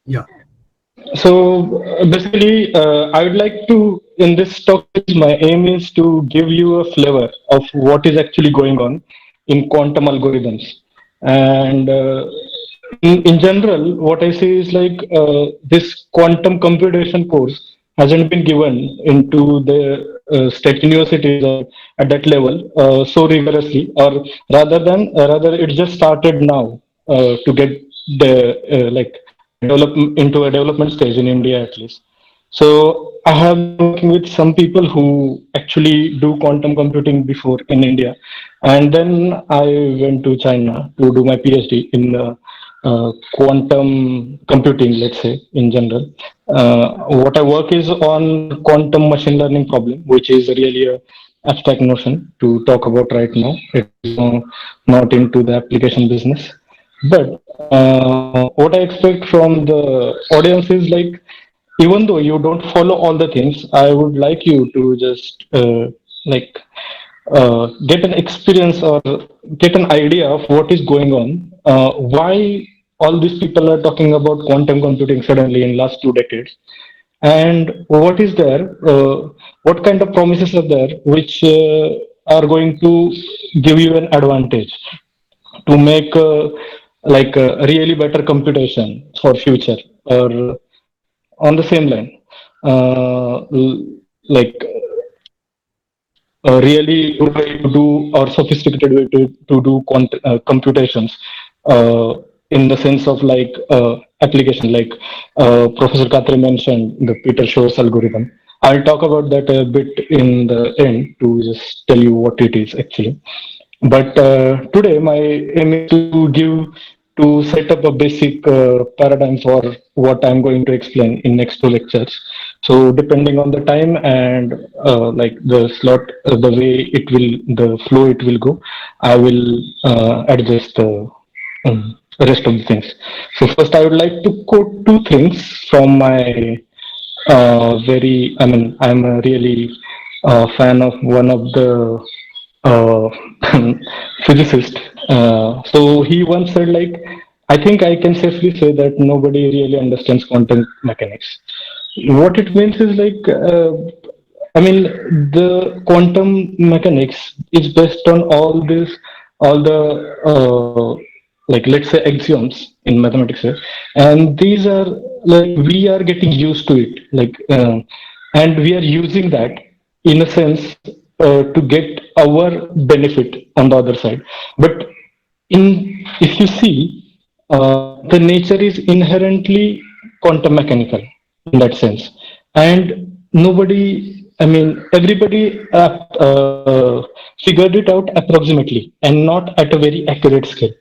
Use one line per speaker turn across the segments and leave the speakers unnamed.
Yeah.
Basically, I would like to, in this talk, my aim is to give you a flavor of what is actually going on in quantum algorithms. And in general, what I say is like this quantum computation course hasn't been given into the state universities or at that level so rigorously, or rather it just started now to get the like develop into a development stage in India at least. So I have been working with some people who actually do quantum computing before in India, and then I went to China to do my PhD in quantum computing. Let's say in general, what I work is on quantum machine learning problem, which is really a abstract notion to talk about right now. It is not into the application business. But what I expect from the audience is like, even though you don't follow all the things, I would like you to just like get an experience or get an idea of what is going on. Why all these people are talking about quantum computing suddenly in last 2 decades, and what is there? What kind of promises are there which are going to give you an advantage to make like a really better computation for future, or on the same line, like a really good way to do or sophisticated way to do computations in the sense of like application, like Professor Katre mentioned the Peter Shor's algorithm. I'll talk about that a bit in the end to just tell you what it is actually. But today, my aim is to set up a basic paradigm for what I'm going to explain in next two lectures. So depending on the time and like the slot, the way it will, the flow it will go, I will adjust the rest of the things. So first, I would like to quote two things from my I'm a really fan of one of the uh, physicist. So he once said, like, I think I can safely say that nobody really understands quantum mechanics. What it means is like, the quantum mechanics is based on all the like let's say axioms in mathematics, and these are like we are getting used to it, like, and we are using that in a sense to get our benefit on the other side. But in if you see, the nature is inherently quantum mechanical in that sense, and nobody, I mean, everybody figured it out approximately and not at a very accurate scale.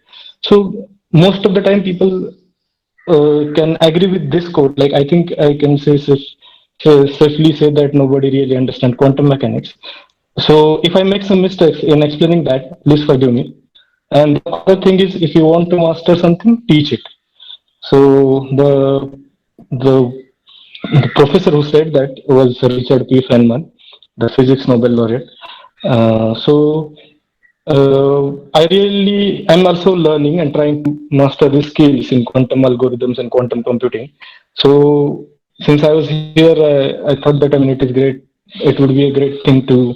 So most of the time, people can agree with this quote. Like I think I can safely say that nobody really understands quantum mechanics. So if I make some mistakes in explaining that, please forgive me. And the other thing is, if you want to master something, teach it. So the the professor who said that was Richard P. Feynman, the physics Nobel laureate. I really am also learning and trying to master the skills in quantum algorithms and quantum computing. So since I was here, I thought that, I mean, it is great. It would be a great thing to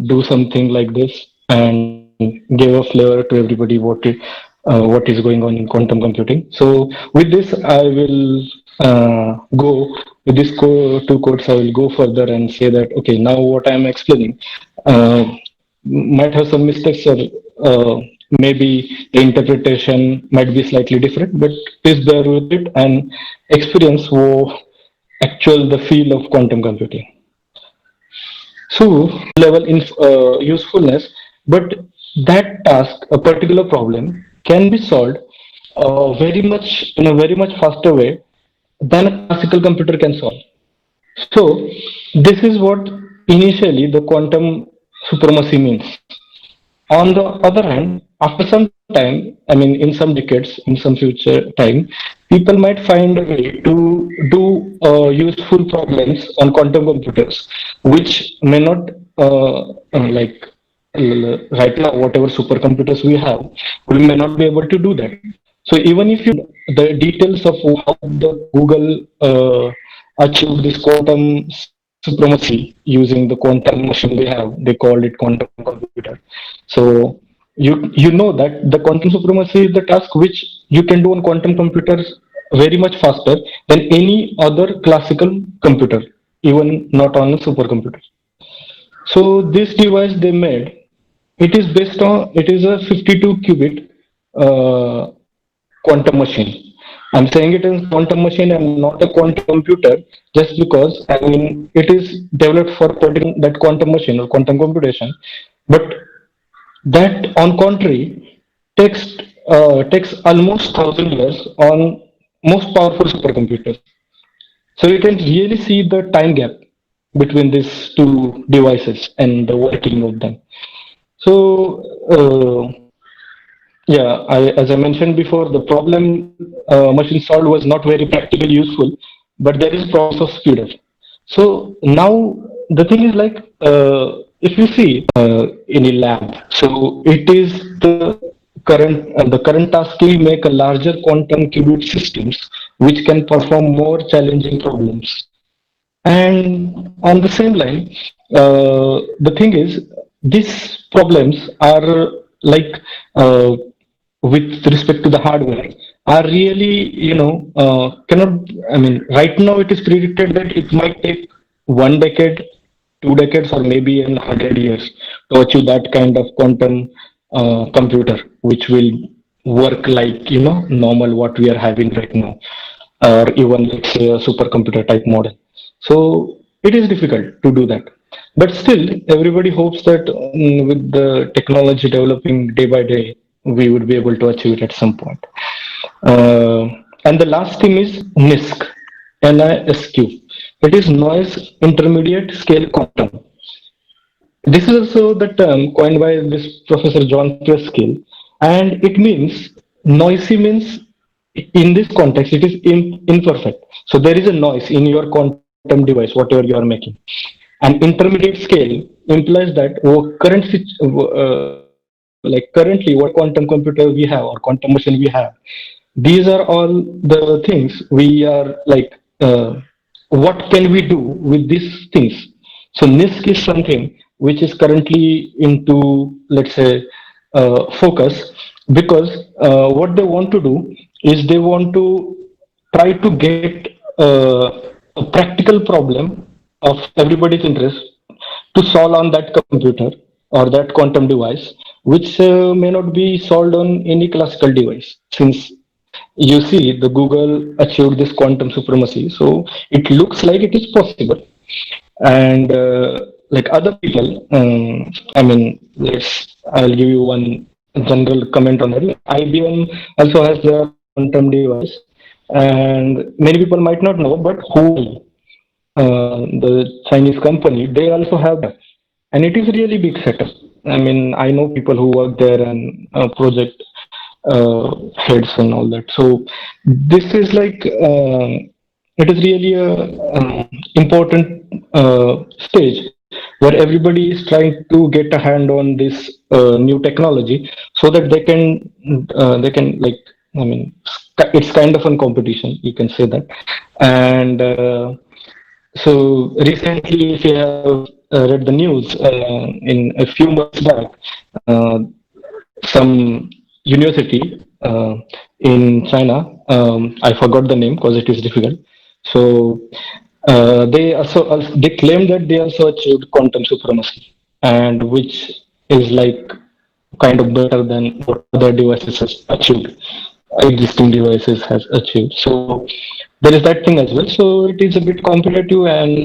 do something like this and give a flavor to everybody what is going on in quantum computing. So with this, I will go with these two quotes. I will go further and say that okay, now what I am explaining. Might have some mistakes, or maybe the interpretation might be slightly different, but please bear with it and experience actual the feel of quantum computing. So level in usefulness, but that task, a particular problem, can be solved very much in a very much faster way than a classical computer can solve. So this is what initially the quantum supremacy means. On the other hand, after some time, I mean, in some decades, in some future time, people might find a way to do useful problems on quantum computers, which may not, right now, whatever supercomputers we have, we may not be able to do that. So even if you the details of how the Google achieved this quantum supremacy using the quantum machine they have, they called it quantum computer. So you know that the quantum supremacy is the task which you can do on quantum computers very much faster than any other classical computer, even not on a supercomputer. So this device they made, it is a 52 qubit uh, quantum machine. I'm saying it is quantum machine and not a quantum computer just because I mean it is developed for that quantum machine or quantum computation, but that on contrary takes almost 1,000 years on most powerful supercomputers. So you can really see the time gap between these two devices and the working of them. So, yeah, as I mentioned before, the problem machine solved was not very practically useful, but there is promise of speed up. So now the thing is like, if you see in a lab, so it is the current task will make a larger quantum qubit systems which can perform more challenging problems. And on the same line, the thing is, these problems are like with respect to the hardware are really, cannot. I mean, right now it is predicted that it might take 1 decade, 2 decades, or maybe 100 years to achieve that kind of quantum computer, which will work like normal what we are having right now, or even let's say a supercomputer type model. So it is difficult to do that. But still, everybody hopes that with the technology developing day by day, we would be able to achieve it at some point. Uh, and the last thing is NISQ, NISQ. It is Noise Intermediate Scale Quantum. This is also the term coined by this Professor John Preskill, and it means noisy means in this context it is imperfect. So there is a noise in your quantum device, whatever you are making. An intermediate scale implies that like currently what quantum computer we have or quantum machine we have, these are all the things we are like. What can we do with these things? So NISC is something which is currently into, let's say, focus, because what they want to do is they want to try to get a practical problem of everybody's interest to solve on that computer or that quantum device, which may not be solved on any classical device. Since you see, the Google achieved this quantum supremacy, so it looks like it is possible. And like other people, I mean, I'll give you one general comment on that. IBM also has their quantum device, and many people might not know, but Huawei, the Chinese company, they also have that, and it is really big setup. I mean, I know people who work there and project heads and all that. So this is like it is really a important stage where everybody is trying to get a hand on this new technology so that they can like, I mean, it's kind of a competition, you can say that. And so recently, if you have read the news, in a few months back, uh, some university in China, I forgot the name because it is difficult. So they claim that they also achieved quantum supremacy, and which is like kind of better than what other devices has achieved, existing devices has achieved. So there is that thing as well. So it is a bit competitive, and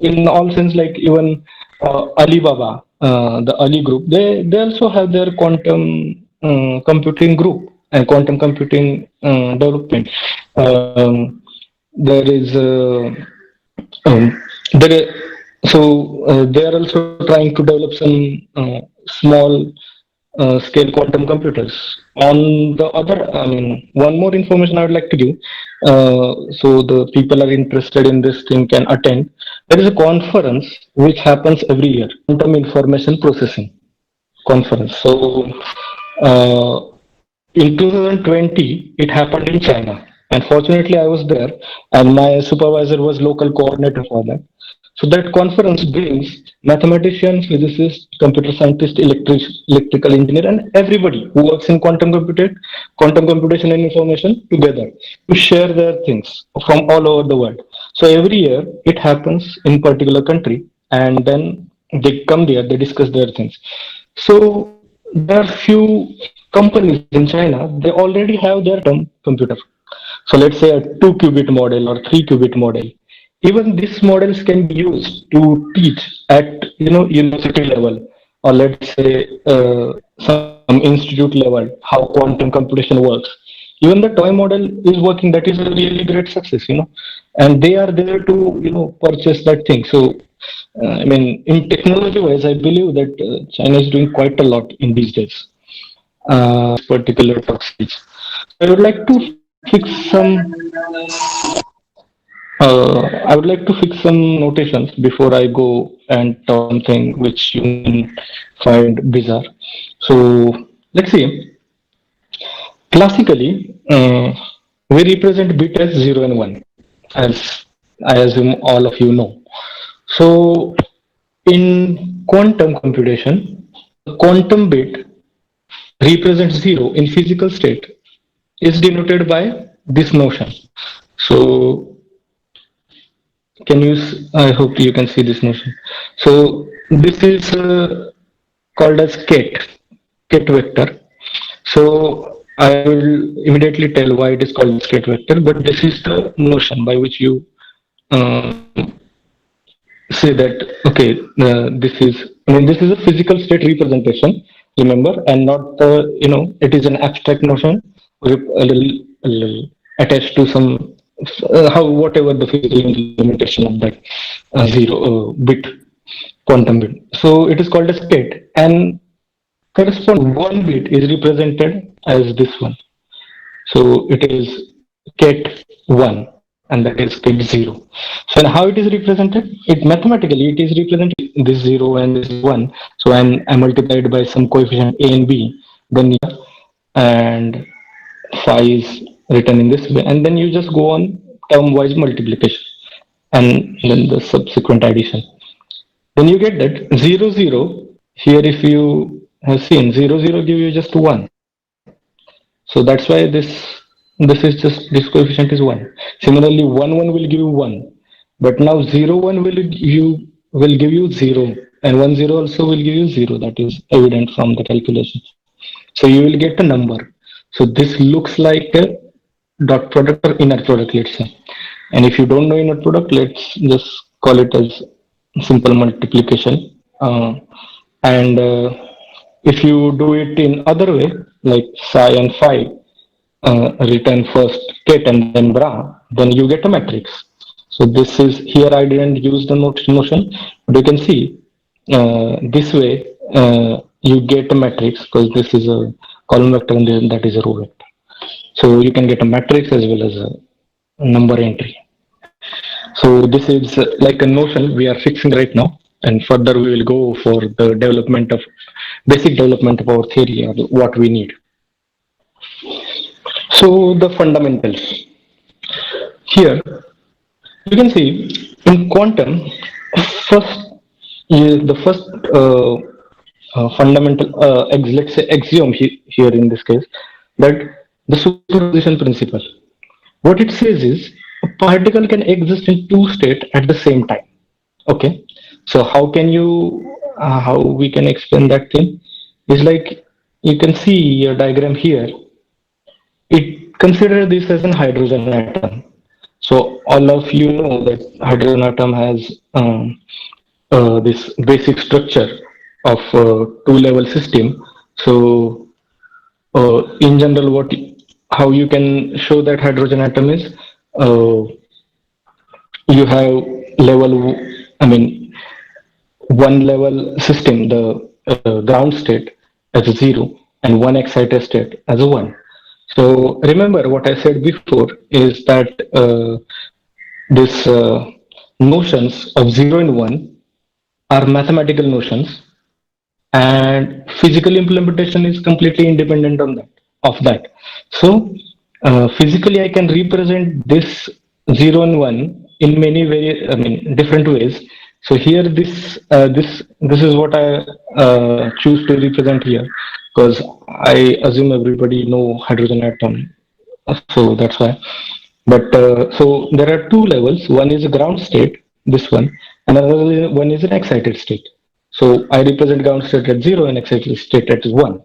in all sense, like even Alibaba, the Ali group, they also have their quantum computing group and quantum computing development. There is there they are also trying to develop some small scale quantum computers. On the other, I mean, one more information I would like to give. So the people are interested in this thing can attend. There is a conference which happens every year, quantum information processing conference. So uh, In 2020, it happened in China. And fortunately, I was there, and my supervisor was local coordinator for that. So that conference brings mathematicians, physicists, computer scientists, electrical engineer, and everybody who works in quantum computation and information together to share their things from all over the world. So every year it happens in particular country, and then they come there, they discuss their things. So there are few companies in China, they already have their computer. So let's say a 2 qubit model or 3 qubit model. Even these models can be used to teach at university level, or let's say some institute level how quantum computation works. Even the toy model is working. That is a really great success. And they are there to purchase that thing. So I mean, in technology wise, I believe that China is doing quite a lot in these days. Particular talk stage. I would like to fix some. I would like to fix some notations before I go and talk something which you may find bizarre. So let's see. Classically, we represent bit as 0 and 1, as I assume all of you know. So in quantum computation, a quantum bit represents 0 in physical state is denoted by this notion. So I hope you can see this notion. So this is called as ket vector. So I will immediately tell why it is called as ket vector, but this is the notion by which you um, say that okay, this is a physical state representation, remember, and not it is an abstract notion a little attached to some how whatever the physical implementation of that zero bit quantum bit. So it is called as state, and correspond one bit is represented as this one. So it is ket 1, and that is ket 0. So and how it is represented? It mathematically it is represented this 0 and this 1. So when I multiplied by some coefficient a and b, then and phi is written in this way, and then you just go on term wise multiplication and then the subsequent addition. Then you get that 0 0 here. If you have seen 0 0 give you just 1. So that's why this coefficient is 1. Similarly, 1 1 will give you 1, but now 0 1 will give you 0, and 1 0 also will give you 0. That is evident from the calculations. So you will get a number. So this looks like a dot product or inner product, let's say. And if you don't know inner product, let's just call it as simple multiplication. And if you do it in other way, like psi and phi, written first ket and then bra, then you get a matrix. So this is here I didn't use the notion, but you can see this way you get a matrix because this is a column vector and then that is a row vector. So you can get a matrix as well as a number entry. So this is like a notion we are fixing right now, and further we will go for the development of basic development of our theory or what we need. So the fundamentals here you can see in quantum first the first fundamental let's say axiom here in this case, that the superposition principle, what it says is a particle can exist in two states at the same time. Okay, so how we can explain that thing is like you can see your diagram here. It consider this as an hydrogen atom. So all of you know that hydrogen atom has this basic structure of two-level system. So in general, how you can show that hydrogen atom is you have level, I mean, one level system, the ground state as a 0 and one excited state as a 1. So remember what I said before is that this notions of 0 and 1 are mathematical notions, and physical implementation is completely independent on that. of that. So physically, I can represent this 0 and 1 in many very, I mean, different ways. So here, this is what I choose to represent here, because I assume everybody know hydrogen atom, so that's why. But so there are two levels. One is a ground state, this one, and another one is an excited state. So I represent ground state at 0 and excited state at 1.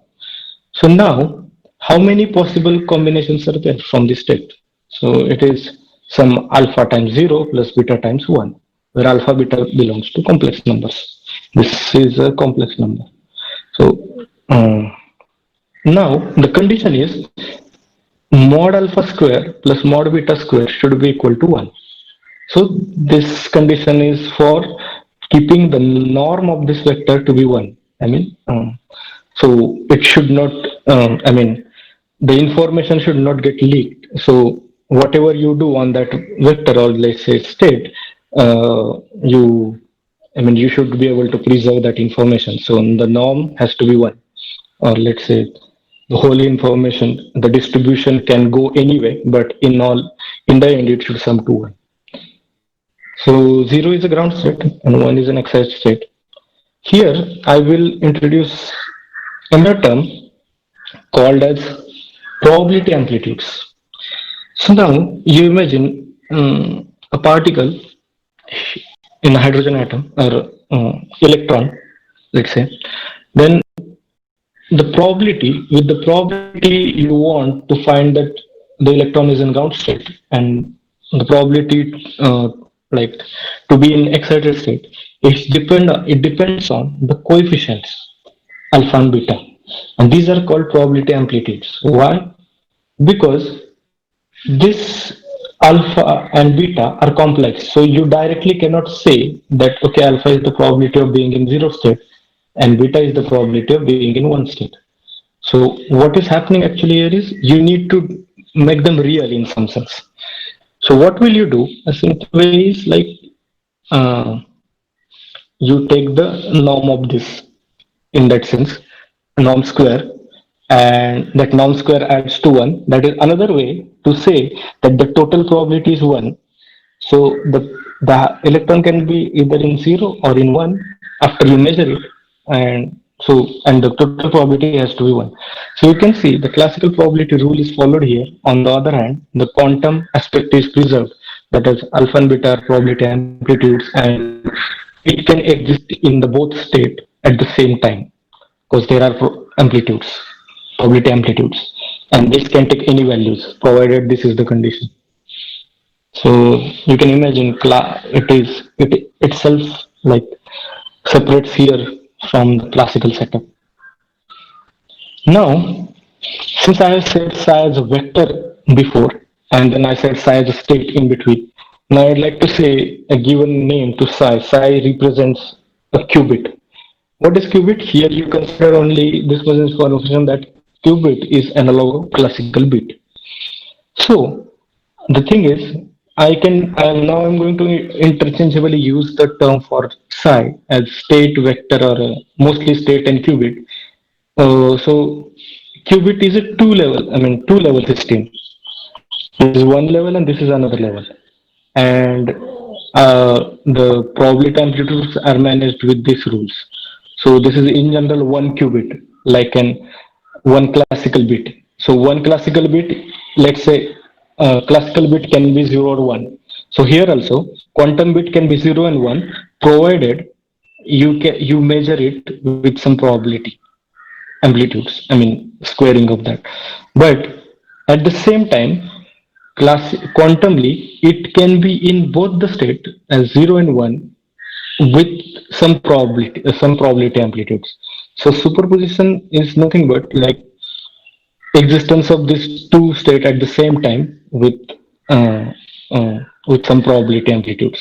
So now, how many possible combinations are there from this state? So it is some alpha times 0 plus beta times 1, where alpha beta belongs to complex numbers. This is a complex number. So now the condition is mod alpha square plus mod beta square should be equal to 1. So this condition is for keeping the norm of this vector to be 1. I mean, so it should not, I mean, the information should not get leaked. So whatever you do on that vector, or let's say state, you, I mean, you should be able to preserve that information. So the norm has to be 1, or let's say the whole information, the distribution can go anyway, but in the end it should sum to 1. So 0 is a ground state and 1 is an excited state. Here I will introduce another term called as probability amplitudes. So now you imagine a particle in a hydrogen atom, or electron, let's say. Then the probability, with the probability you want to find that the electron is in ground state, and the probability like to be in excited state, it depends on the coefficients alpha and beta, and these are called probability amplitudes. Why? Because this alpha and beta are complex, so you directly cannot say that okay, alpha is the probability of being in zero state and beta is the probability of being in one state. So what is happening actually here is you need to make them real in some sense. So what will you do? A simple way is like uh, you take the norm of this, in that sense, norm square, and that norm square adds to 1. That is another way to say that the total probability is 1. So the electron can be either in 0 or in 1 after you measure it, and and the total probability has to be 1. So you can see the classical probability rule is followed here. On the other hand, the quantum aspect is preserved. That is, alpha and beta are probability amplitudes, and it can exist in the both state at the same time, because there are amplitudes, probability amplitudes, and this can take any values provided this is the condition. So you can imagine it itself like separates here from the classical setup. Now, since I have said psi as a vector before, and then I said psi as a state in between, now I'd like to say a given name to psi. Psi represents a qubit. What is qubit? Here you consider only this much information, that qubit is analog of classical bit. So the thing is, I'm going to interchangeably use the term for psi as state, vector, or mostly state and qubit. So qubit is a two level system. This is one level and this is another level. And the probability amplitudes are managed with these rules. So this is in general one qubit, like an one classical bit. So one classical bit, let's say classical bit can be 0 or 1. So here also quantum bit can be 0 and 1, provided you measure it with some probability amplitudes, I mean squaring of that. But at the same time, quantumly it can be in both the state as 0 and 1 with some probability amplitudes. So superposition is nothing but like existence of these two state at the same time uh, with some probability amplitudes.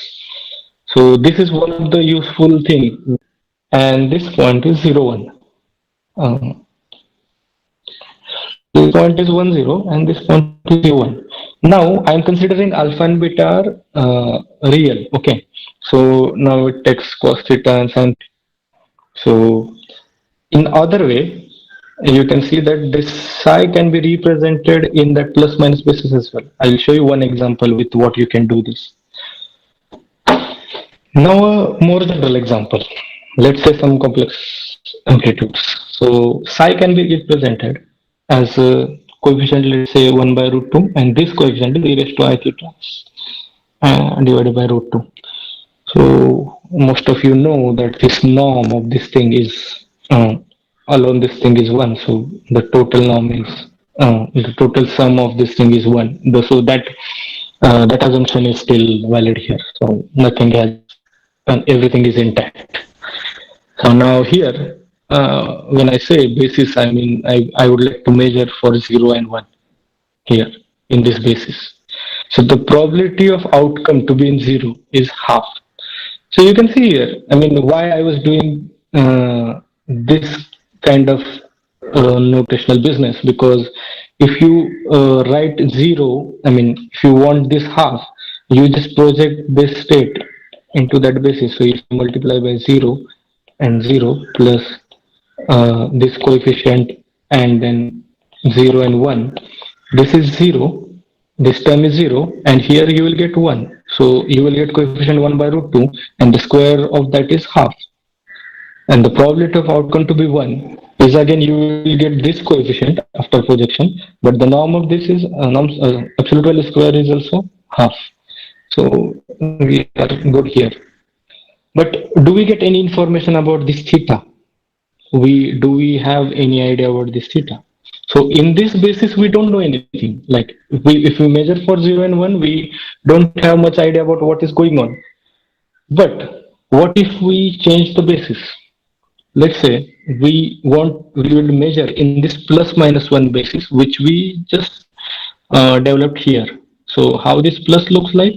So this is one of the useful thing, and this point is 0 1. This point is 1 0 and this point is 0 1. Now I'm considering alpha and beta are real. Okay, so now it takes cos theta and sin. So in other way, you can see that this psi can be represented in that plus minus basis as well. I'll show you one example with what you can do this. Now a more general example. Let's say some complex amplitudes. So psi can be represented as a coefficient, let's say 1 by root 2, and this coefficient is e raised to I theta divided by root 2. So most of you know that this norm of this thing is alone this thing is 1. So the total norm is the total sum of this thing is 1. So that assumption is still valid here. So nothing has and everything is intact. So now here, when I say basis, I mean I would like to measure for 0 and 1 here in this basis. So the probability of outcome to be in 0 is half. So you can see here, I mean, why I was doing this kind of notational business, because if you write 0, I mean, if you want this half, you just project this state into that basis. So if you multiply by 0 and 0 plus this coefficient and then 0 and 1, this is 0, this term is 0, and here you will get 1. So you will get coefficient 1 by root 2, and the square of that is half. And the probability of outcome to be 1 is again you will get this coefficient after projection, but the norm of this is absolute value square is also half. So we are good here. But do we get any information about this theta? Do we have any idea about this theta? So in this basis we don't know anything. Like if we measure for 0 and 1, we don't have much idea about what is going on. But what if we change the basis? Let's say we will measure in this plus minus 1 basis, which we just developed here. So how this plus looks like?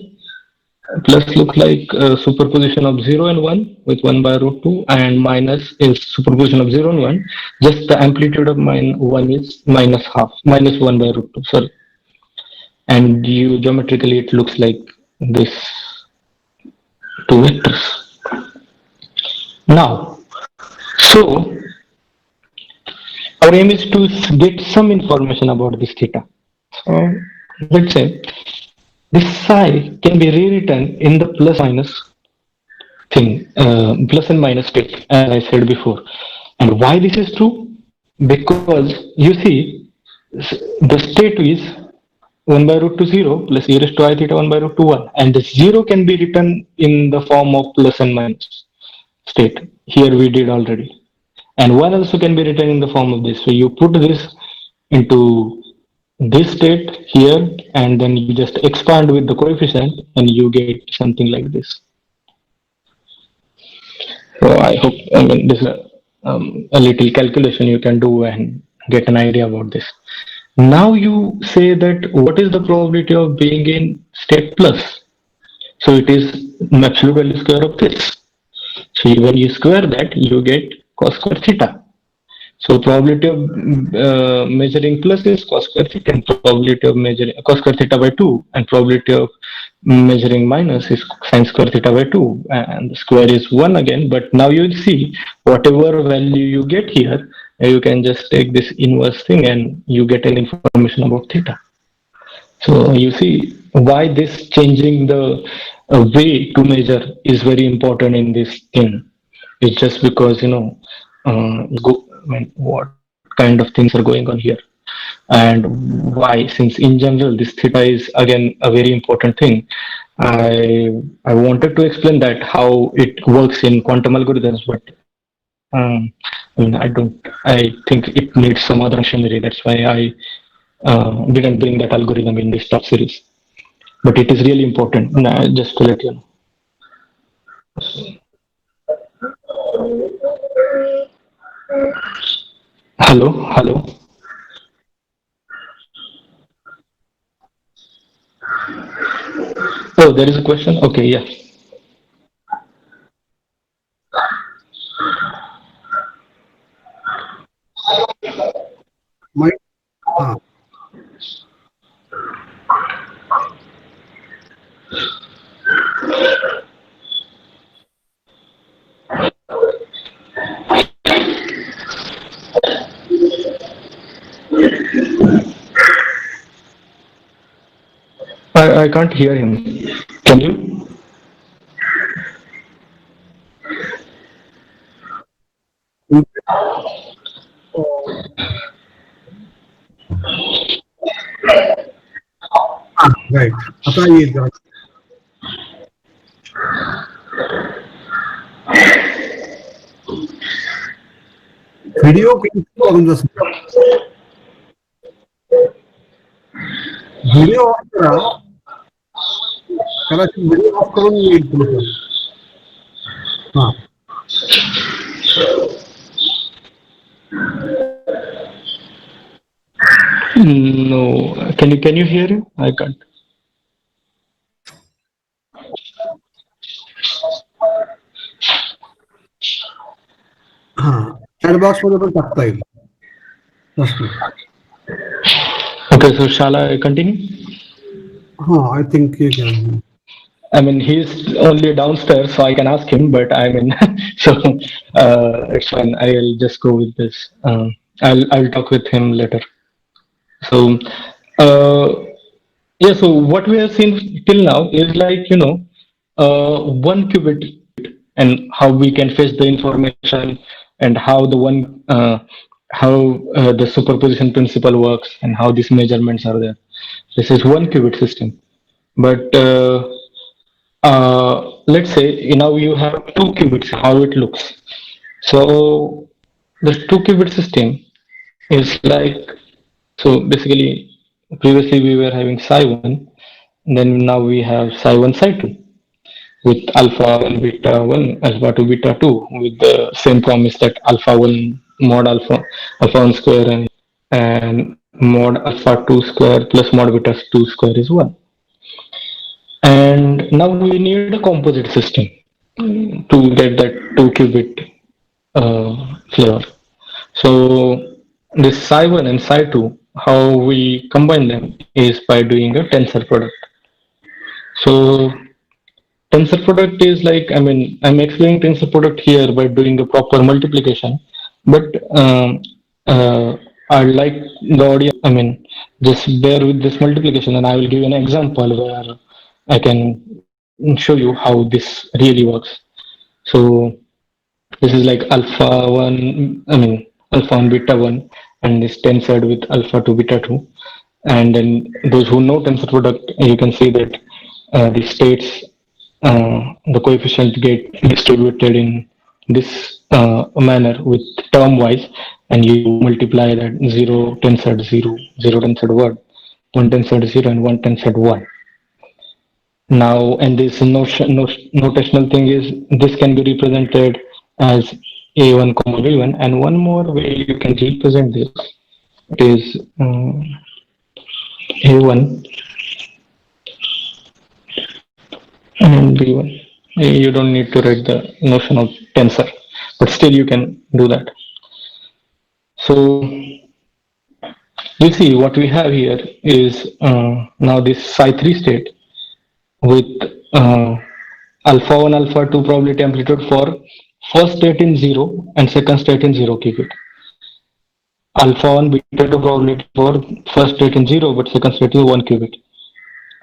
Plus looks like superposition of 0 and 1 with 1 by root 2, and minus is superposition of 0 and 1. Just the amplitude of 1 is minus half, minus 1 by root 2, sorry. And you geometrically it looks like this two vectors. Now, so our aim is to get some information about this theta. So let's say this psi can be rewritten in the plus minus thing, plus and minus state, as I said before. And why this is true? Because you see, the state is 1 by root 2 0 plus e raised to I theta 1 by root 2 1. And the 0 can be written in the form of plus and minus state. Here we did already. And 1 also can be written in the form of this. So you put this into this state here, and then you just expand with the coefficient and you get something like this. So I hope, I mean, this is a little calculation you can do and get an idea about this. Now you say that what is the probability of being in state plus? So it is absolute value square of this. So when you square that, you get cos square theta. So probability of measuring plus is cos square theta, and probability of measuring cos square theta by 2, and probability of measuring minus is sin square theta by 2, and the square is 1 again. But now you will see whatever value you get here, you can just take this inverse thing and you get an information about theta. So you see why this changing the way to measure is very important in this thing. It's just because I mean, what kind of things are going on here, and why. Since in general this theta is again a very important thing, I wanted to explain that how it works in quantum algorithms, but I mean I think it needs some other machinery. That's why I didn't bring that algorithm in this talk series. But it is really important. Just to let you know. Hello, hello. Oh, there is a question. Okay, yeah.
My, हाँ,
I can't hear him. Can you?
Right. आता ये जान video cancel करून जा सगळं. Video off करा. कदाचित video off करून येईल तुमचं. हां.
No. Can you hear him? I can't.
हां. चॅट बॉक्समध्ये पण टाकता येईल प्रश्न.
Okay, so shall I continue?
हां, I think you can.
I mean, he's only downstairs, so I can ask him. But I mean, so it's fine. I'll just go with this. I'll talk with him later. So, uh, yeah. So what we have seen till now is like one qubit and how we can fetch the information and how the superposition principle works and how these measurements are there. This is one qubit system. But let's say now you have two qubits, how it looks. So the two qubit system is like, so basically previously we were having psi 1, then now we have psi 1 psi 2 with alpha 1 beta 1 alpha 2 beta 2 with the same promise that alpha 1 mod alpha 1 square and mod alpha 2 square plus mod beta 2 square is 1. And now we need a composite system to get that 2 qubit flavor. So this psi 1 and psi 2, how we combine them is by doing a tensor product. So tensor product is like, I mean, I'm explaining tensor product here by doing a proper multiplication, but I'd like the audience, I mean, just bear with this multiplication and I will give you an example where I can show you how this really works. So this is like alpha 1, I mean, alpha 1 beta 1, and this tensored with alpha 2 beta 2. And then those who know tensor product, you can see that the states, the coefficient get distributed in this manner with term wise, and you multiply that 0 tensored 0, 0 tensored 1, 1 tensored 0, and 1 tensored 1. Now, and this notational thing is this can be represented as a1 comma b1, and one more way you can represent this is a1 and b1. You don't need to write the notion of tensor, but still you can do that. So you see what we have here is now this psi3 state with alpha 1 alpha 2 probability amplitude for first state in 0 and second state in 0 qubit. Alpha 1 beta 2 probability for first state in 0 but second state in 1 qubit.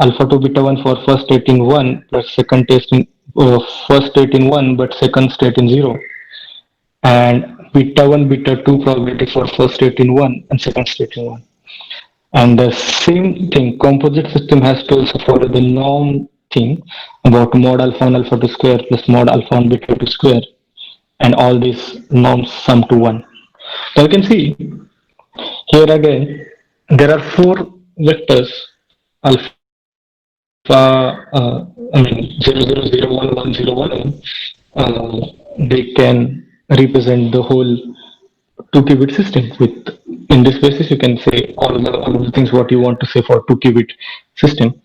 Alpha 2 beta 1 for first state in 1 plus second state in first state in 1 but second state in 0. And beta 1 beta 2 probability for first state in 1 and second state in 1. And the same thing, composite system has to also follow the norm thing about mod alpha 1 alpha 2 square plus mod alpha 1 beta 2 square, and all these norms sum to 1. So you can see here again, there are four vectors alpha, I mean 0, 0, 0, 1, 1, 0, 1. They can represent the whole 2 qubit system with, in this basis you can say all the things what you want to say for 2 qubit system,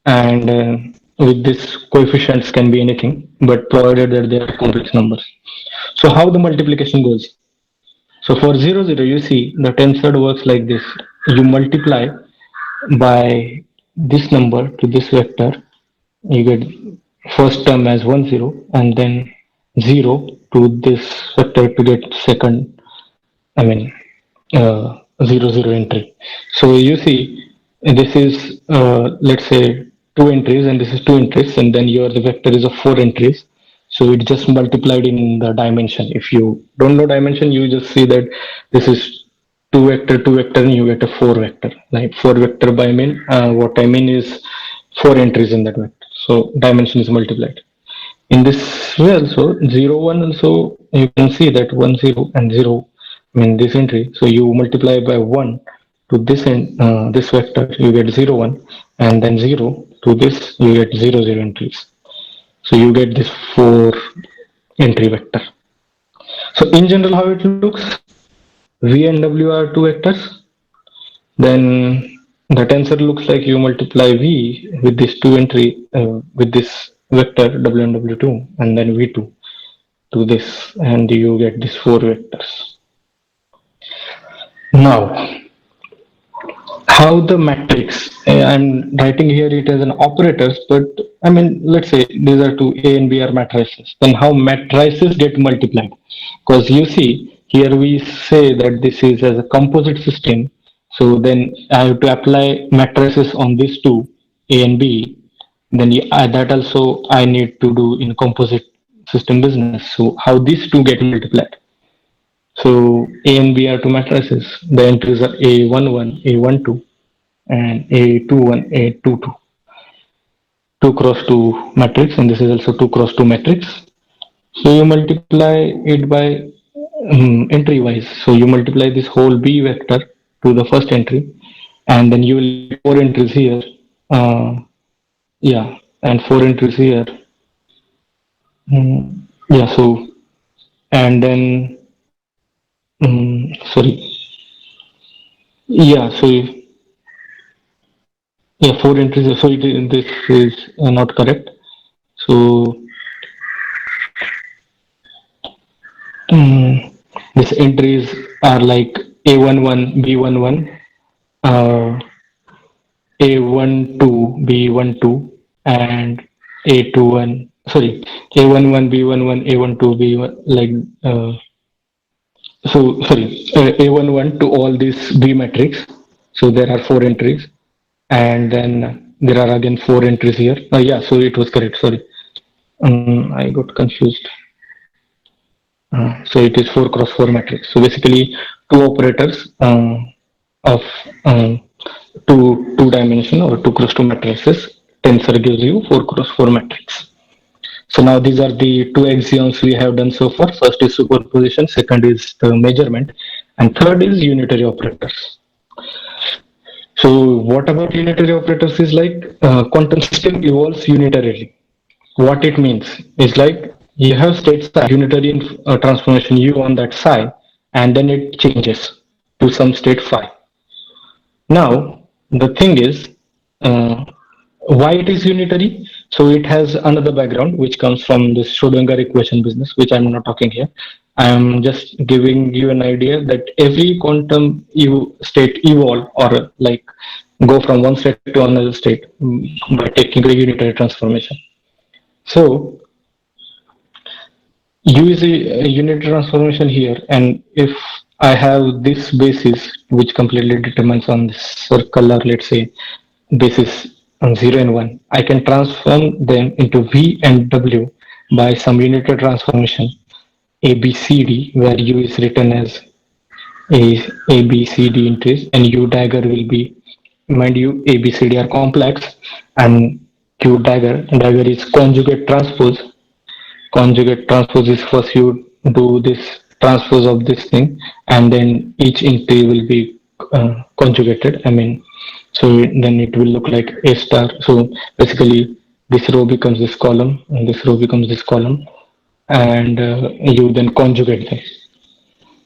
and with this coefficients can be anything but provided that they are complex numbers. So how the multiplication goes? So for 0 0 you see the tensor works like this. You multiply by this number to this vector, you get first term as 1 0 and then 0 to this vector to get second, I mean, 0 0 entry. So you see, this is let's say two entries and this is two entries, and then your the vector is of four entries. So it just multiplied in the dimension. If you don't know dimension, you just see that this is two vector, and you get a four vector. Like four vector by mean, what I mean is four entries in that vector. So dimension is multiplied. In this way also, 0, 1 also, you can see that 1, 0 and 0, I mean this entry. So you multiply by 1 to this end, this vector, you get 0, 1, and then 0 to this, you get 0, 0 entries. So you get this 4 entry vector. So in general, how it looks, V and W are two vectors. Then the tensor looks like you multiply V with this two entry, with this vector W and W2, and then V2 to this, and you get these four vectors. Now, how the matrix, I'm writing here it as an operators, but I mean, let's say these are two A and B are matrices. Then how matrices get multiplied? Because you see, here we say that this is as a composite system. So then I have to apply matrices on these two, A and B. Then that also I need to do in composite system business. So how these two get multiplied? So A and B are two matrices. The entries are A11, A12, and A21, A22. 2 cross 2 matrix, and this is also 2 cross 2 matrix. So you multiply it by entry wise. So you multiply this whole B vector to the first entry, and then you will get four entries here. Yeah, and four entries here. Yeah, so and then sorry. Yeah, so yeah, four entries. So this is not correct. So these entries are like A11, B11, uh, A12, B12, and A21. Sorry, A11, B11, A12, B1. Like so. Sorry, A11 to all these B matrix. So there are four entries, and then there are again four entries here. Yeah, so it was correct. Sorry, I got confused. So it is 4 cross 4 matrix. So basically, two operators of two dimension or 2 cross 2 matrices. Tensor gives you 4 cross 4 matrix. So now these are the two axioms we have done so far. First is superposition, second is the measurement, and third is unitary operators. So what about unitary operators is like quantum system evolves unitarily. What it means is like you have state psi, unitary transformation u on that psi, and then it changes to some state phi. Now, the thing is, uh, why it is unitary? So it has another background which comes from this Schrodinger equation business, which I'm not talking here. I'm just giving you an idea that every quantum state evolve or like go from one state to another state by taking a unitary transformation. So use a unit transformation here, and if I have this basis which completely determines on this circle, or let's say basis on 0 and 1, I can transform them into V and W by some unitary transformation ABCD, where U is written as ABCD entries and U dagger will be, mind you, ABCD are complex, and Q dagger is conjugate transpose is first you do this transpose of this thing, and then each entry will be conjugated, I mean, so then it will look like a star. So basically this row becomes this column and this row becomes this column, and you then conjugate them.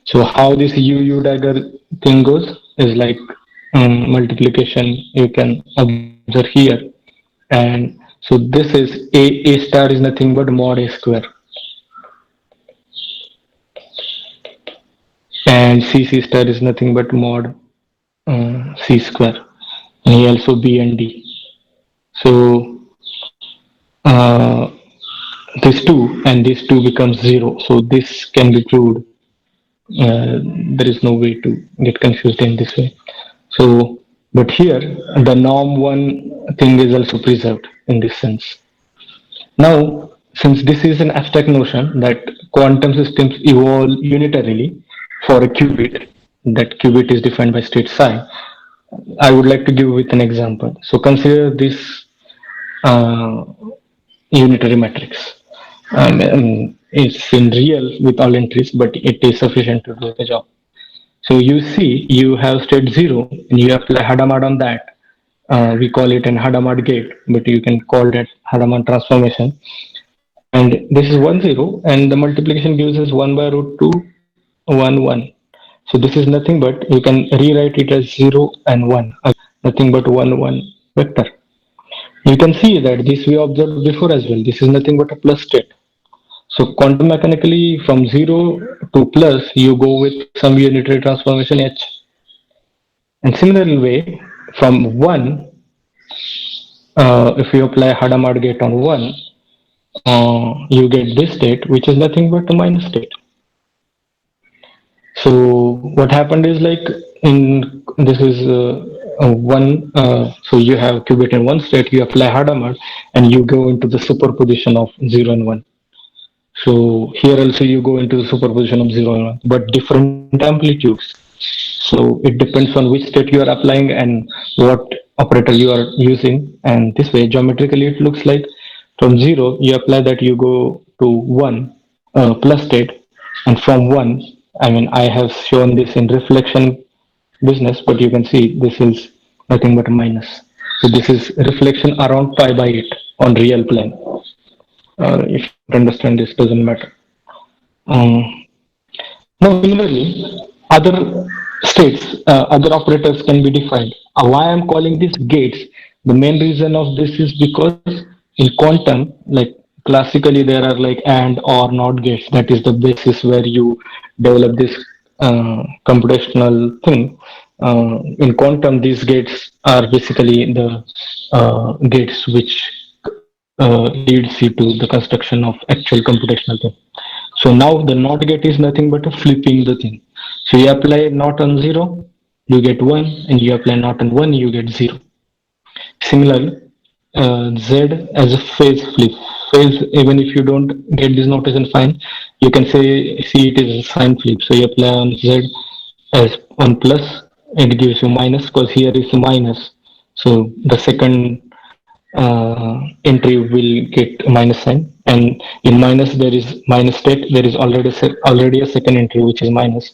So how this u dagger thing goes is like multiplication you can observe here. And so this is a star is nothing but mod a square, and C star is nothing but mod C square, and he also B and D. So uh, this 2 and this 2 becomes 0. So this can be proved. There is no way to get confused in this way. So But here, the norm one thing is also preserved in this sense. Now, since this is an abstract notion that quantum systems evolve unitarily for a qubit, that qubit is defined by state psi, I would like to give with an example. So consider this uh, unitary matrix. It's in real with all entries, but it is sufficient to do the job. So you see, you have state 0 and you apply Hadamard on that. We call it an Hadamard gate, but you can call that Hadamard transformation. And this is 1 0, and the multiplication gives us 1 by root 2 1 1. So this is nothing but you can rewrite it as 0 and 1, nothing but 1 1 vector. You can see that this we observed before as well. This is nothing but a plus state. So quantum mechanically from 0 to plus, you go with some unitary transformation h. And similar way, from 1, if you apply Hadamard gate on 1, you get this state, which is nothing but a minus state. So what happened is like in this is one. So you have qubit in one state. You apply Hadamard, and you go into the superposition of 0 and 1. So here also you go into the superposition of 0 and 1, but different amplitudes. So it depends on which state you are applying and what operator you are using. And this way, geometrically, it looks like from 0, you apply that you go to 1 plus state, and from 1, I mean, I have shown this in reflection business, but you can see this is nothing but a minus. So this is reflection around pi by 8 on real plane. If you don't understand this, doesn't matter. Um, Now, similarly, other states, other operators can be defined. Why I'm calling this gates? The main reason of this is because in quantum, like classically, there are like and or not gates. That is the basis where you develop this computational thing. In quantum, these gates are basically the gates which leads you to the construction of actual computational thing. So now the NOT gate is nothing but a flipping the thing. So you apply NOT on 0, you get 1, and you apply NOT on 1, you get 0. Similarly, Z as a phase flip. Phase, even if you don't get this notation fine, you can say see it is a sign flip. So you apply on Z as 1 plus, it gives you minus because here is a minus. So the second entry will get a minus sign, and in minus there is minus state, there is already a second entry which is minus,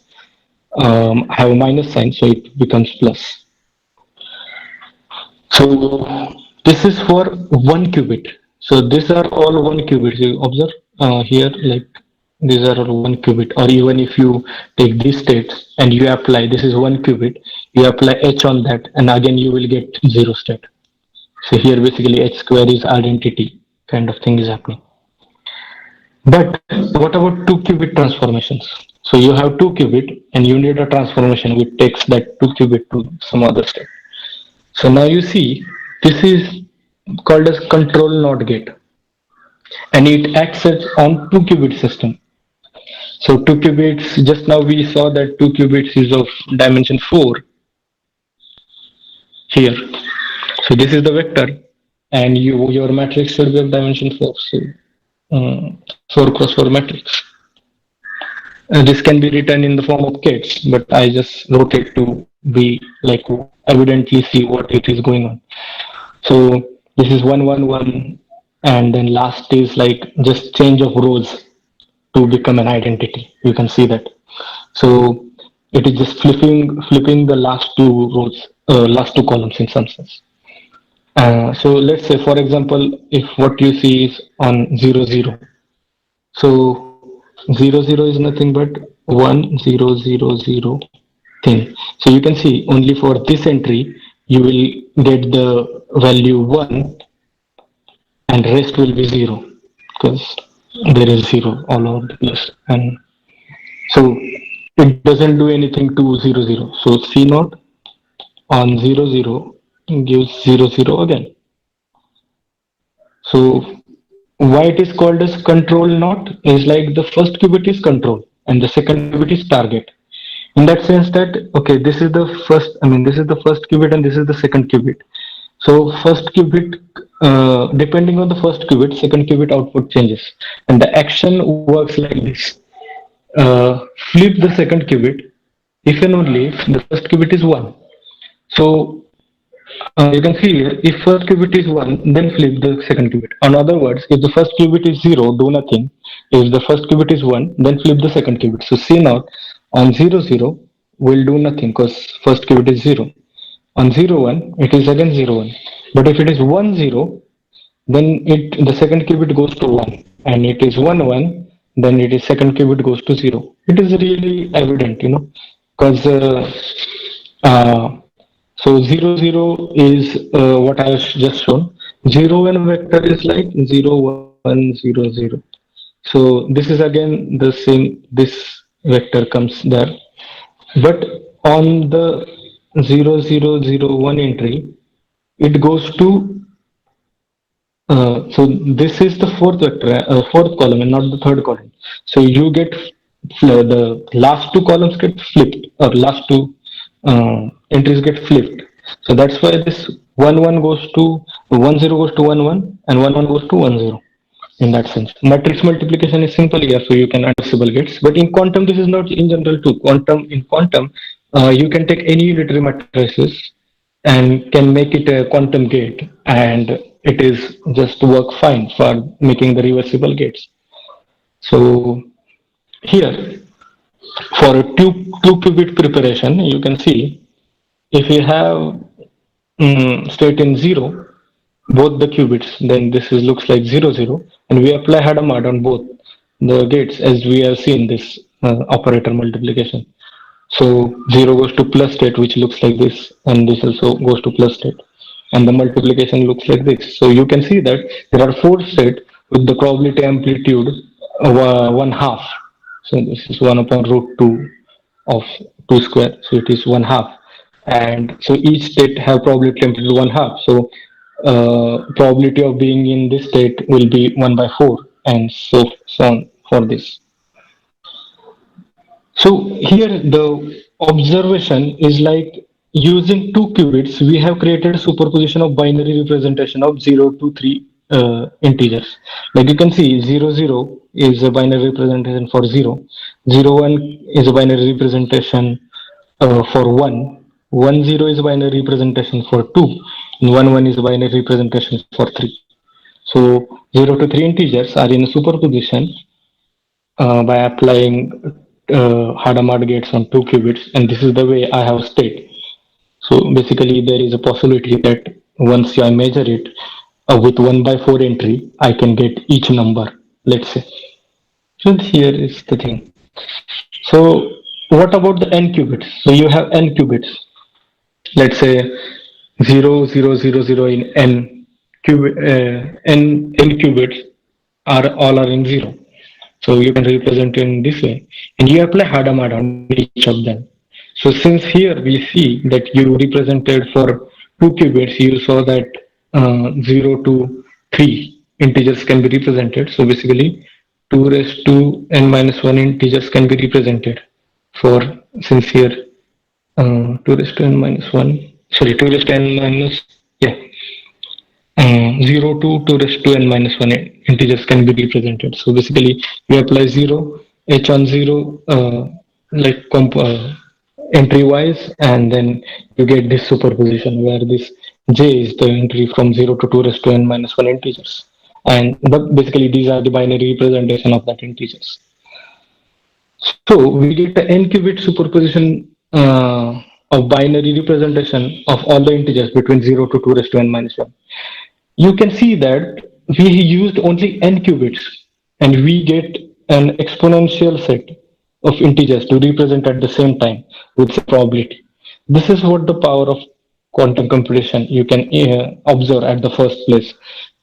have a minus sign, so it becomes plus. So this is for one qubit. So these are all one qubit. You observe here, like these are all one qubit. Or even if you take these states and you apply, this is one qubit, you apply h on that, and again you will get zero state. So here basically h square is identity kind of thing is happening. But what about two qubit transformations? So you have two qubit and you need a transformation which takes that two qubit to some other state. So now you see this is called as control NOT gate, and it acts as on two qubit system. So two qubits, just now we saw that two qubits is of dimension 4 here. So this is the vector, and your matrix should be of dimension 4. So 4 cross 4 matrix. This can be written in the form of gates, but I just wrote it to be like evidently see what it is going on. So this is 111, and then last is like just change of rows to become an identity. You can see that. So it is just flipping the last two rows, last two columns in some sense. So let's say, for example, if what you see is on 0 0, so 0 0 is nothing but 1 0 0 0 thing. So you can see only for this entry you will get the value 1, and rest will be 0 because there is 0 all over the place. And so it doesn't do anything to 0 0. So C naught on 0 0 gives 0 0 again. So why it is called as control NOT is like the first qubit is control and the second qubit is target. in that sense that okay, this is the first, I mean, this is the first qubit and this is the second qubit. So first qubit, depending on the first qubit, second qubit output changes, and the action works like this. Flip the second qubit if and only if the first qubit is 1. So you can see here, if first qubit is 1, then flip the second qubit. In other words, if the first qubit is 0, do nothing. If the first qubit is 1, then flip the second qubit. So C naught on 0 0 will do nothing because first qubit is 0. On 0 1, it is again 0 1. But if it is 1 0, then the second qubit goes to 1. And it is 1 1, then it is second qubit goes to 0. It is really evident, because uh, so 0 0 is what I have just shown. 0 1 vector is like 0 1 0 0. So this is again the same, this vector comes there. But on the 0 0 0 1 entry, it goes to, so this is the fourth vector, fourth column and not the third column. So you get the last two columns get flipped, or last two entries get flipped. So that's why this 1 1 goes to 1 0 goes to 1 1 and 1 1 goes to 1 0. In that sense, matrix multiplication is simple here, so you can add reversible gates. But in quantum, this is not in general too. In quantum, you can take any unitary matrices and can make it a quantum gate, and it is just work fine for making the reversible gates. So here, for a two qubit preparation, you can see if you have state in 0, both the qubits, then this is looks like 0 0, and we apply Hadamard on both the gates as we have seen this operator multiplication. So 0 goes to plus state, which looks like this, and this also goes to plus state, and the multiplication looks like this. So you can see that there are 4 states with the probability amplitude of 1/2. So this is 1 upon root 2 of 2 square, so it is 1/2. And so each state have probability amplitude 1/2. So probability of being in this state will be 1/4, and so on for this. So here the observation is like, using two qubits, we have created a superposition of binary representation of 0 to 3 integers. Like you can see, 0 0 is a binary representation for 0, 0 1 is a binary representation for 1, 1 0 is a binary representation for 2, and 1 1 is a binary representation for 3. So 0 to 3 integers are in superposition by applying Hadamard gates on 2 qubits, and this is the way I have state. So basically, there is a possibility that once I measure it with 1/4 entry, I can get each number, let's say. So here is the thing. So what about the n qubits? So you have n qubits. Let's say 0 0 0 0 in n qubits are all are in 0. So you can represent in this way, and you apply Hadamard on each of them. So since here we see that you represented for 2 qubits, you saw that 0 to 3 integers can be represented. So basically 2 raised to n minus 1 integers can be represented for, since here 2 raised to n minus 1, sorry, 2 raised to n minus, yeah, 0 to 2 raised to n minus 1 integers can be represented. So basically you apply 0, h on 0, like entry wise, and then you get this superposition where this j is the entry from 0 to 2 raised to n minus 1 integers. And but basically these are the binary representation of that integers. So we get the n qubit superposition of binary representation of all the integers between 0 to 2 raised to n minus 1. You can see that we used only n qubits, and we get an exponential set of integers to represent at the same time with the probability. This is what the power of quantum computation you can observe at the first place,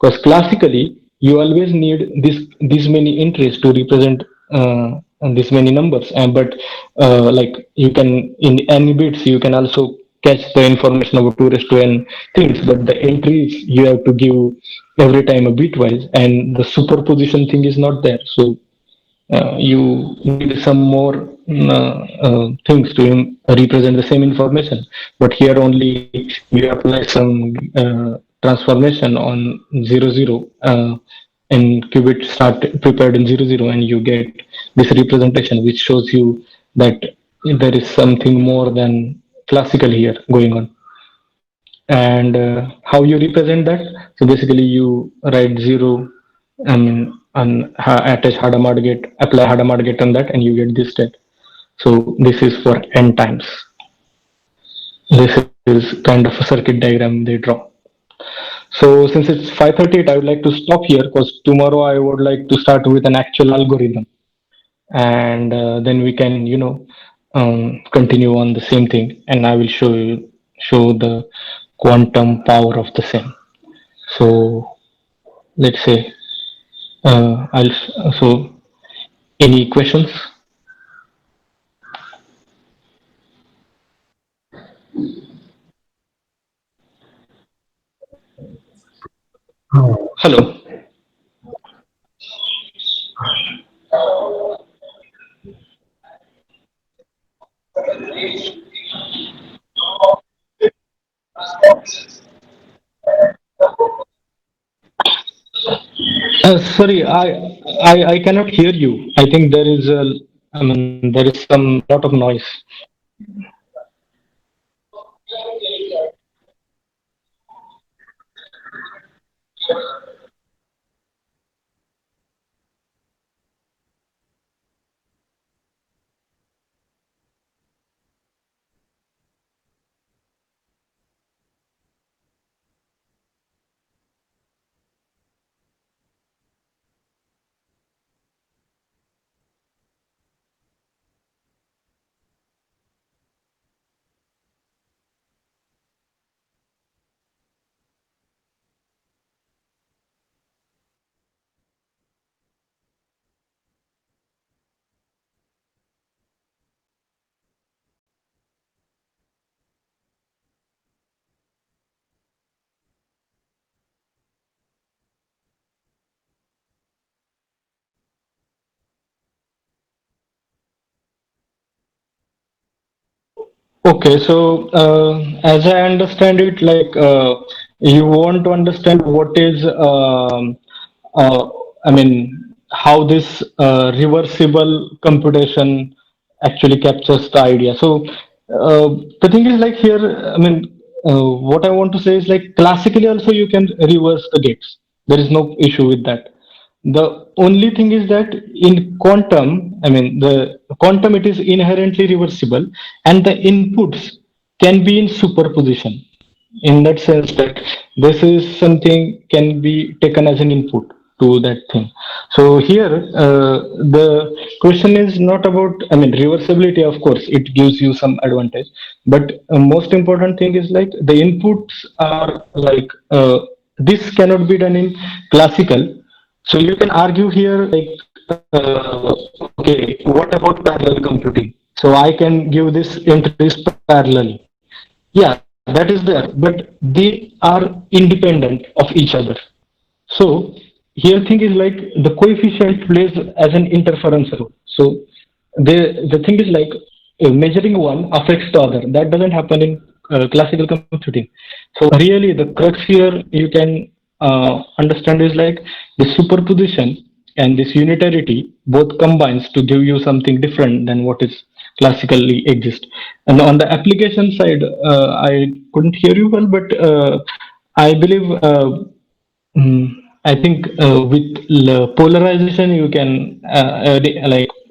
because classically you always need these many entries to represent this many numbers, and but like you can, in n bits you can also catch the information about 2 raised to n things, but the entries you have to give every time a bitwise, and the superposition thing is not there. So you need some more things to represent the same information, but here only you apply some transformation on 00 in qubit start prepared in 00, and you get this representation which shows you that there is something more than classical here going on. And how you represent that? So basically you write 0 and attach Hadamard gate, apply Hadamard gate on that, and you get this state. So this is for n times. This is kind of a circuit diagram they draw. So since it's 5:38, I would like to stop here because tomorrow I would like to start with an actual algorithm, and then we can, continue on the same thing, and I will show the quantum power of the same. So let's say I'll so any questions? Hello. Sorry, I cannot hear you. I think there is there is some lot of noise. Okay, so as I understand it, like you want to understand what is, uh, I mean, how this reversible computation actually captures the idea. So the thing is, like here, I mean, what I want to say is like classically also you can reverse the gates. There is no issue with that. The only thing is that in quantum, I mean, the quantum it is inherently reversible, and the inputs can be in superposition. In that sense, that this is something can be taken as an input to that thing. So here, the question is not about, I mean, reversibility. Of course, it gives you some advantage, but most important thing is like the inputs are like this cannot be done in classical, so you can argue here like, okay, what about parallel computing? So I can give this entries parallelly. Yeah, that is there, but they are independent of each other. So here thing is like the coefficient plays as an interference role. So the thing is like measuring one affects the other. That doesn't happen in classical computing. So really the crux here you can understand is like the superposition and this unitarity both combines to give you something different than what is classically exist. And on the application side, I couldn't hear you well, but I believe I think with polarization you can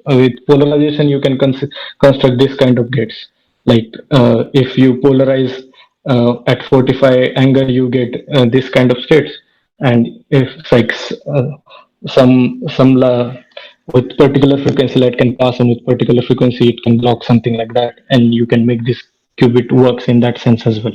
with polarization you can construct this kind of gates. Like if you polarize at 45 angle, you get this kind of states, and if like with particular frequency light can pass, and with particular frequency it can block something like that, and you can make this qubit works in that sense as well.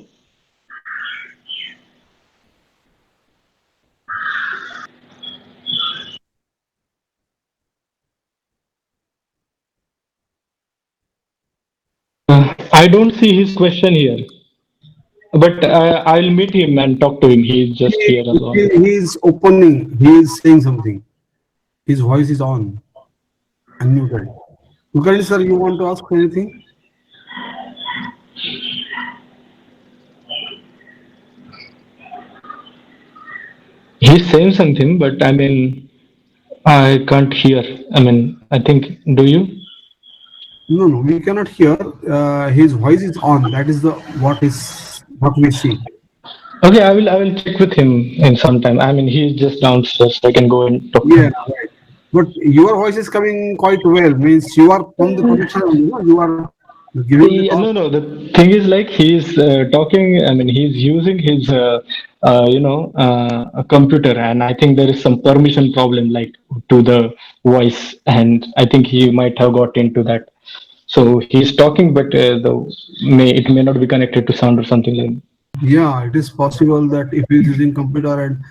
I don't see his question here, but I'll meet him and talk to him. He's just here alone.
He's opening. He is saying something. His voice is on, unmuted.
Kulkarni sir, you want to ask anything?
He's saying something, but I mean, I can't hear. I mean, I think, do you?
No, no, we cannot hear. His voice is on. That is the what we see.
Okay, I will check with him in some time. I mean, he's just downstairs. I can go and talk to
Yeah,
him.
right. But your voice is coming quite well. Means you are from the connection. You are giving the
Yeah,
call.
no, no. The thing is, like, he's talking. I mean, he's using his, a computer, and I think there is some permission problem, like, to the voice, and I think he might have got into that. So he's talking, but it may not be connected to sound or something like.
Yeah, it is possible that if he is using computer and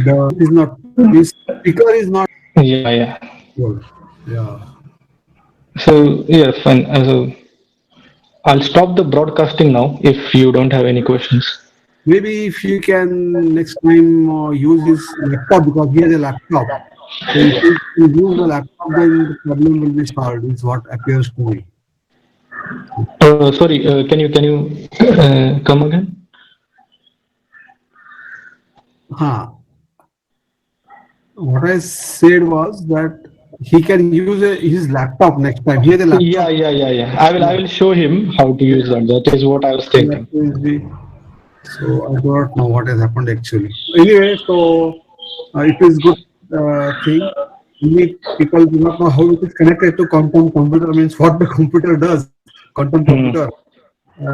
the is not his speaker is not
Yeah, yeah.
good. Yeah.
So yeah, fine. So I'll stop the broadcasting now if you don't have any questions.
Maybe if you can next time use his laptop because he has a laptop. So if you can use the laptop, then the problem will be solved. Is what appears to me.
Sorry, can you come again?
Huh. What I said was that he can use his laptop next time. He has a laptop.
Yeah, yeah, yeah, yeah. I will show him how to use
Yeah.
that. That is what I was
That
thinking.
is the So I do not know what has happened actually. Anyway, so it is good thing. Many people do not know how it is connected to quantum computer means what the computer does, quantum
Hmm.
computer,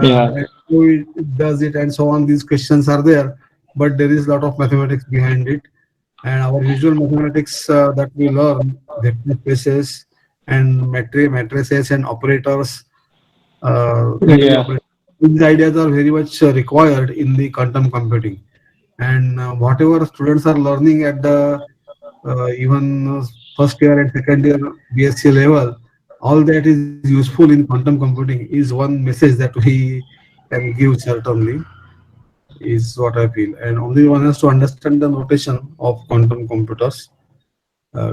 Yeah,
and how it does it and so on. These questions are there, but there is a lot of mathematics behind it. And our usual mathematics that we learn, vector spaces and matrices and operators, binary
yeah,
operators. These ideas are very much required in the quantum computing. And whatever students are learning at the even first year and second year BSc level, all that is useful in quantum computing is one message that we can give certainly is what I feel. And only one has to understand the notation of quantum computers,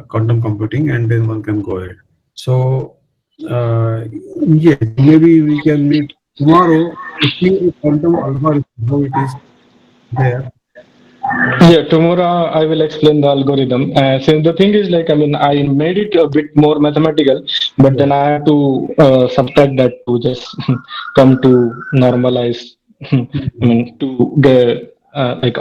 quantum computing, and then one can go ahead. So, yes, maybe we can meet tomorrow to see the quantum algorithm, how it is there. And
yeah. Tomorrow I will explain the algorithm. Since the thing is, like, I mean, I made it a bit more mathematical, but
yeah,
then I had to subtract that to just come to normalize. I
mhm,
mean, to the like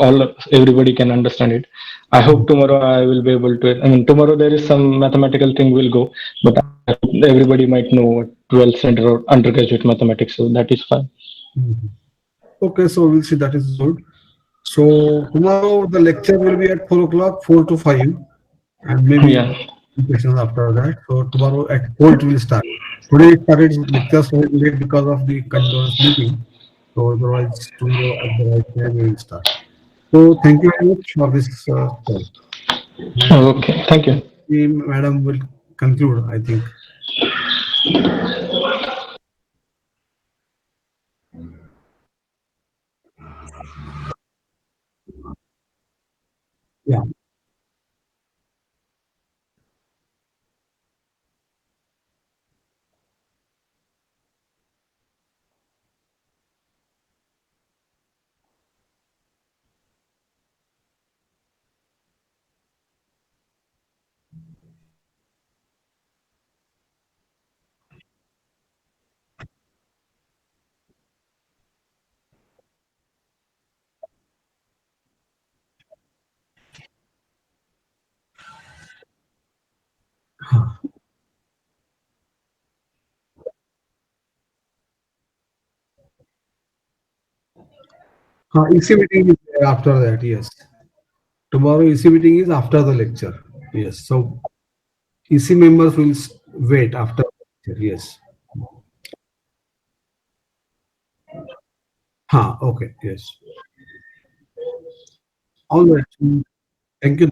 everybody can understand it. I hope tomorrow I will be able to. I mean, tomorrow there is some mathematical thing will go, but I hope everybody might know what 12th standard or undergraduate mathematics, so that is fine.
mhm. Okay, so we'll see. That is good. So tomorrow the lecture will be at 4 o'clock, 4 to 5, and maybe
Yeah.
questions after that. So tomorrow at 4 it will start. Today it started lecture so late because of the condolence meeting. So otherwise tomorrow at the right time we will start. So thank you very much for this call. And
Okay. Thank you.
Madam will conclude, I think. Yeah. EC meeting is there after that, yes. Tomorrow EC meeting is after the lecture. Yes. So EC members will wait after the lecture. Yes. Okay. Yes. All right. Thank you.